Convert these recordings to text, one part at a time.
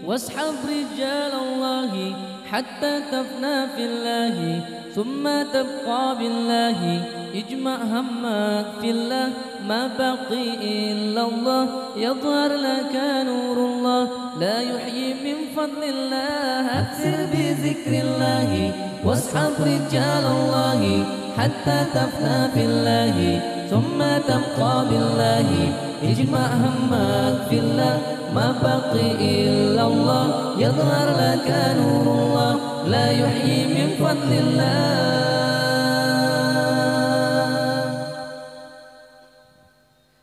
واسحب رجال الله حتى تفنى في الله ثم تبقى بالله. اجمع همك في الله ما بقي إلا الله. يظهر لك نور الله لا يحيي من فضل الله. أكثر بذكر الله واسحب رجال الله حتى تفنى في الله ثم تبقى بالله. اجمع همك في الله ما بقي إلا الله. يظهر لك نور الله لا يحيي من فضل الله.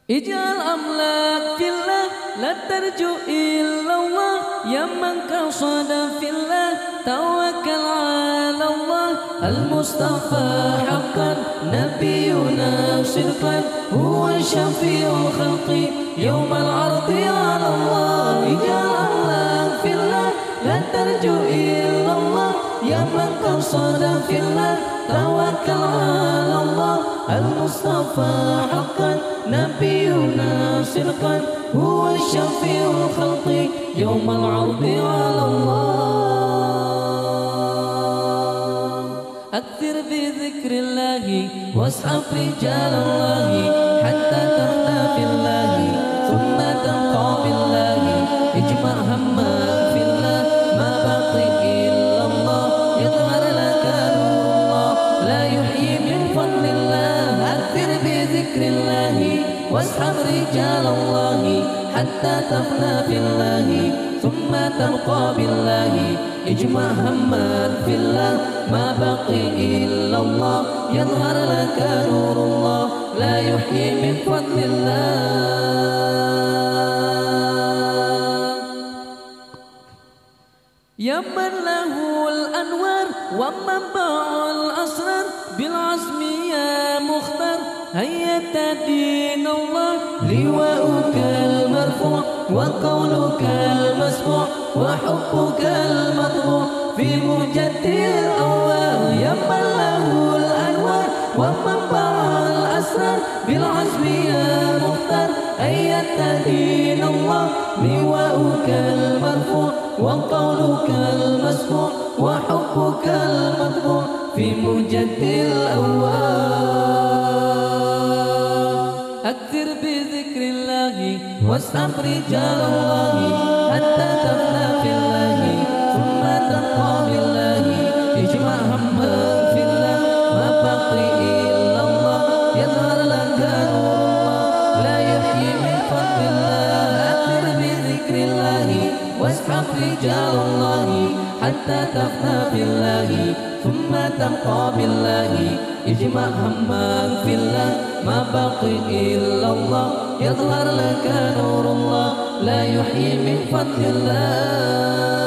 اجعل أملاك في الله لا ترجو إلا الله. يا من قصد في الله توكل على الله. المصطفى حقا نبينا صدقا هو شفيع الخلق يوم العرض على الله. اجعل أملاك في الله لا ترجو إلا الله. يا من قصد في الله توكل على الله. المصطفى حقا نبينا صدقا هو شفيع الخلق يوم العرض على الله. أكثر بذكر الله واسحب رجال الله حتى تفنى في الله ثم تبقى بالله. اجمع همك في الله ما بقي إلا الله. يظهر لك نور الله لا يحيي من فضل الله. أكثر بذكر الله واسحب رجال الله حتى تفنى في الله ثم تبقى بالله. اجمع همك في الله ما بقي إلا الله. يظهر لك نور الله لا يحيي من فضل الله. يا من له الأنوار ومنبع الأسرار بالعزم يا مختار. هيا دين الله لواؤك المرفوع وقولك المسموع وحبك المطبوع في مجد الأواب. يا من له الأنوار ومنبع الأسرار بالعزم يا مختار. هيا دين الله لواؤك المرفوع وقولك المسموع وحبك المطبوع في مجد الأواب. أكثر بذكر الله واسحب رجال الله حتى تفنى في الله ثم تبقى بالله. اجمع همك في الله ما بقي إلا الله. يظهر لك نور الله لا يحيي من فضل الله. أكثر بذكر الله واسحب رجال الله حتى تفنى في الله ثم تبقى بالله. اجمع همك في الله ما بقي إلا الله. يظهر لك نور الله لا يحيي من فضل الله.